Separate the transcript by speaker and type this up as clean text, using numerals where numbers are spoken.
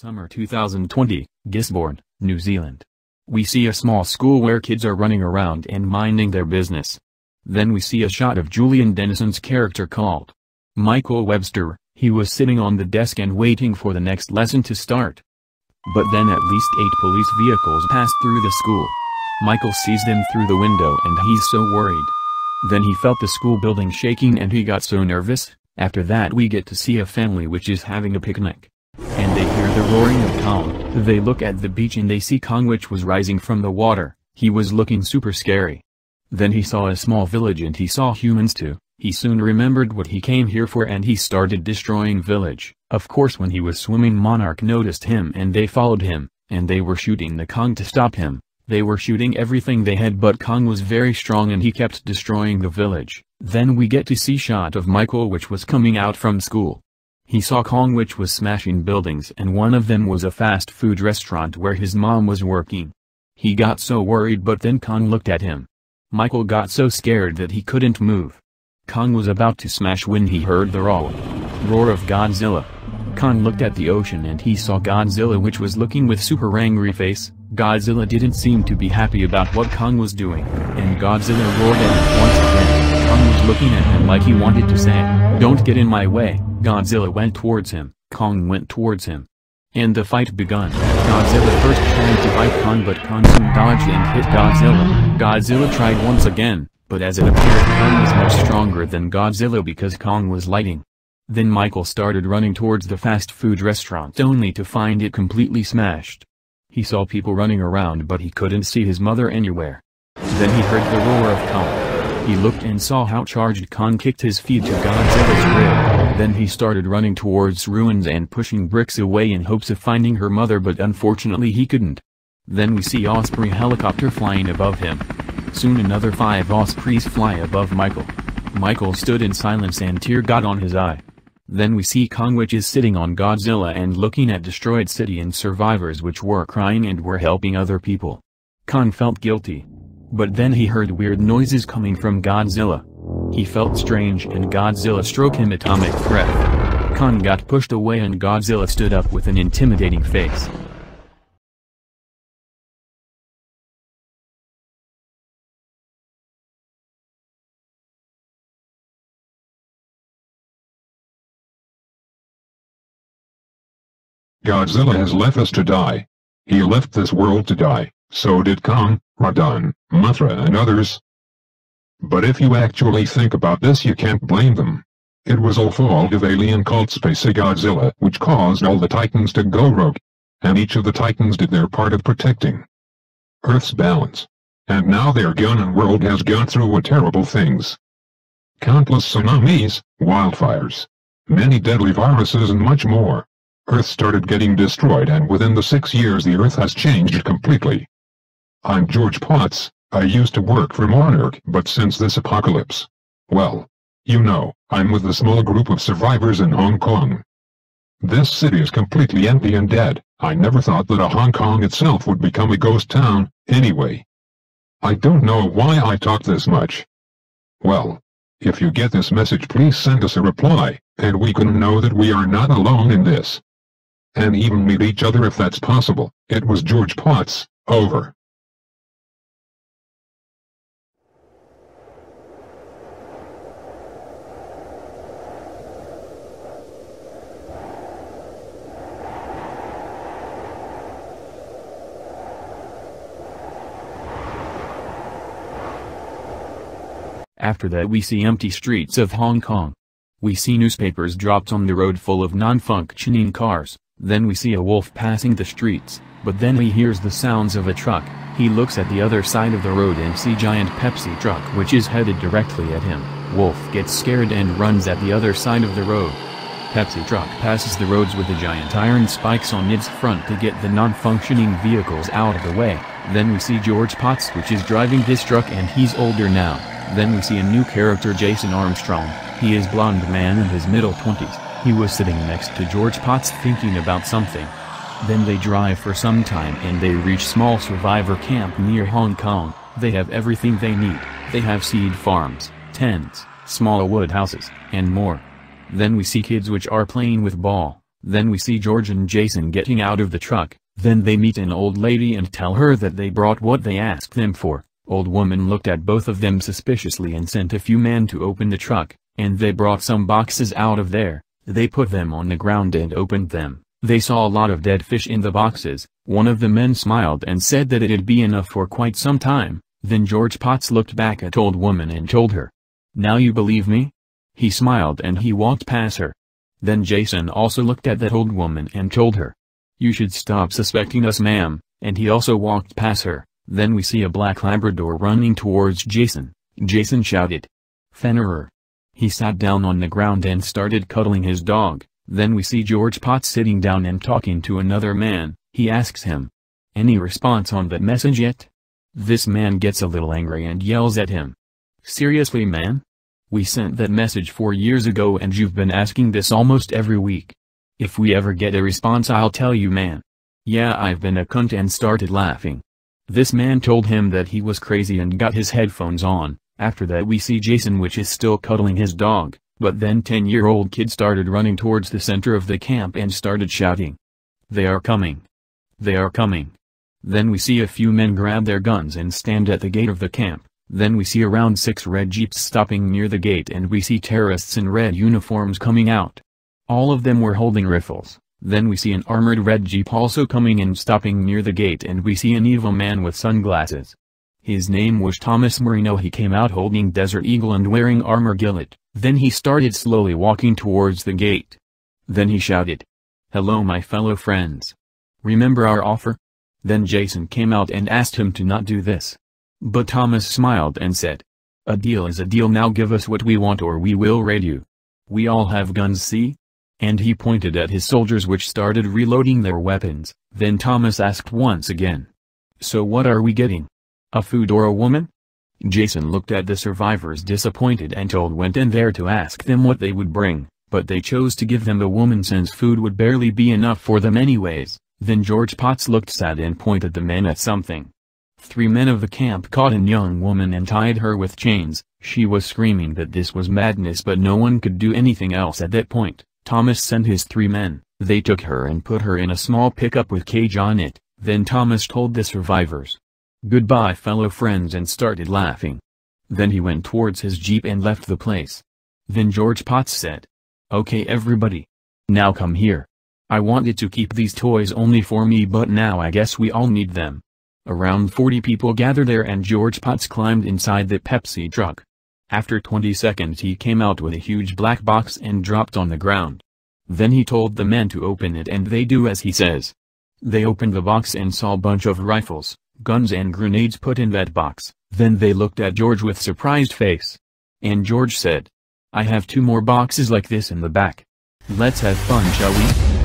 Speaker 1: Summer 2020, Gisborne, New Zealand. We see a small school where kids are running around and minding their business. Then we see a shot of Julian Dennison's character called Michael Webster. He was sitting on the desk and waiting for the next lesson to start. But then at least 8 police vehicles passed through the school. Michael sees them through the window and he's so worried. Then he felt the school building shaking and he got so nervous. After that we get to see a family which is having a picnic. And they hear the roaring of Kong. They look at the beach and they see Kong which was rising from the water. He was looking super scary. Then he saw a small village and he saw humans too. He soon remembered what he came here for and he started destroying village. Of course when he was swimming Monarch noticed him and they followed him, and they were shooting the Kong to stop him. They were shooting everything they had but Kong was very strong and he kept destroying the village. Then we get to see shot of Michael which was coming out from school. He saw Kong which was smashing buildings and one of them was a fast food restaurant where his mom was working. He got so worried but then Kong looked at him. Michael got so scared that he couldn't move. Kong was about to smash when he heard the roar of Godzilla. Kong looked at the ocean and he saw Godzilla which was looking with super angry face. Godzilla didn't seem to be happy about what Kong was doing, and Godzilla roared at him once again. Kong was looking at him like he wanted to say, "Don't get in my way." Godzilla went towards him, Kong went towards him. And the fight begun. Godzilla first tried to fight Kong but Kong soon dodged and hit Godzilla. Godzilla tried once again, but as it appeared Kong was much stronger than Godzilla because Kong was lighting. Then Michael started running towards the fast food restaurant only to find it completely smashed. He saw people running around but he couldn't see his mother anywhere. Then he heard the roar of Kong. He looked and saw how charged Kong kicked his feet to Godzilla's rib. Then he started running towards ruins and pushing bricks away in hopes of finding her mother but unfortunately he couldn't. Then we see Osprey helicopter flying above him. Soon another 5 Ospreys fly above Michael. Michael stood in silence and tear got on his eye. Then we see Kong which is sitting on Godzilla and looking at destroyed city and survivors which were crying and were helping other people. Kong felt guilty. But then he heard weird noises coming from Godzilla. He felt strange and Godzilla struck him atomic breath. Kong got pushed away and Godzilla stood up with an intimidating face.
Speaker 2: Godzilla has left us to die. He left this world to die, so did Kong, Radon, Mothra and others. But if you actually think about this you can't blame them. It was all fault of alien called Space Godzilla which caused all the Titans to go rogue. And each of the Titans did their part of protecting Earth's balance. And now their gun world has gone through terrible things. Countless tsunamis, wildfires, many deadly viruses and much more. Earth started getting destroyed and within the 6 years the Earth has changed completely. I'm George Potts. I used to work for Monarch but since this apocalypse, well, you know, I'm with a small group of survivors in Hong Kong. This city is completely empty and dead. I never thought that Hong Kong itself would become a ghost town, anyway. I don't know why I talk this much. Well, if you get this message please send us a reply, and we can know that we are not alone in this. And even meet each other if that's possible. It was George Potts, over.
Speaker 1: After that we see empty streets of Hong Kong. We see newspapers dropped on the road full of non-functioning cars. Then we see a wolf passing the streets, but then he hears the sounds of a truck. He looks at the other side of the road and see giant Pepsi truck which is headed directly at him. Wolf gets scared and runs at the other side of the road. Pepsi truck passes the roads with the giant iron spikes on its front to get the non-functioning vehicles out of the way. Then we see George Potts which is driving this truck and he's older now. Then we see a new character Jason Armstrong. He is blonde man in his middle 20s. He was sitting next to George Potts thinking about something. Then they drive for some time and they reach small survivor camp near Hong Kong. They have everything they need. They have seed farms, tents, small wood houses, and more. Then we see kids which are playing with ball. Then we see George and Jason getting out of the truck, then they meet an old lady and tell her that they brought what they asked them for. Old woman looked at both of them suspiciously and sent a few men to open the truck, and they brought some boxes out of there. They put them on the ground and opened them. They saw a lot of dead fish in the boxes. One of the men smiled and said that it'd be enough for quite some time. Then George Potts looked back at old woman and told her, "Now you believe me?" He smiled and he walked past her. Then Jason also looked at that old woman and told her, "You should stop suspecting us, ma'am," and he also walked past her. Then we see a black Labrador running towards Jason. Jason shouted, "Fenrir." He sat down on the ground and started cuddling his dog. Then we see George Potts sitting down and talking to another man. He asks him, "Any response on that message yet?" This man gets a little angry and yells at him, "Seriously, man? We sent that message 4 years ago and you've been asking this almost every week. If we ever get a response I'll tell you, man." "Yeah, I've been a cunt," and started laughing. This man told him that he was crazy and got his headphones on. After that we see Jason, which is still cuddling his dog, but then 10-year-old kid started running towards the center of the camp and started shouting, "They are coming! They are coming!" Then we see a few men grab their guns and stand at the gate of the camp. Then we see around 6 red jeeps stopping near the gate and we see terrorists in red uniforms coming out. All of them were holding rifles. Then we see an armored red jeep also coming and stopping near the gate and we see an evil man with sunglasses. His name was Thomas Marino. He came out holding Desert Eagle and wearing armor gillet. Then he started slowly walking towards the gate. Then he shouted, "Hello my fellow friends. Remember our offer?" Then Jason came out and asked him to not do this. But Thomas smiled and said, "A deal is a deal. Now give us what we want or we will raid you. We all have guns, see?" And he pointed at his soldiers, which started reloading their weapons. Then Thomas asked once again, "So what are we getting? A food or a woman?" Jason looked at the survivors disappointed and went in there to ask them what they would bring, but they chose to give them the woman since food would barely be enough for them anyways. Then George Potts looked sad and pointed the men at something. 3 men of the camp caught a young woman and tied her with chains. She was screaming that this was madness, but no one could do anything else at that point. Thomas sent his 3 men. They took her and put her in a small pickup with cage on it. Then Thomas told the survivors, "Goodbye fellow friends," and started laughing. Then he went towards his jeep and left the place. Then George Potts said, "Okay everybody. Now come here. I wanted to keep these toys only for me, but now I guess we all need them." Around 40 people gathered there and George Potts climbed inside the Pepsi truck. After 20 seconds he came out with a huge black box and dropped on the ground. Then he told the men to open it and they do as he says. They opened the box and saw a bunch of rifles, guns and grenades put in that box. Then they looked at George with surprised face. And George said, "I have 2 more boxes like this in the back. Let's have fun, shall we?"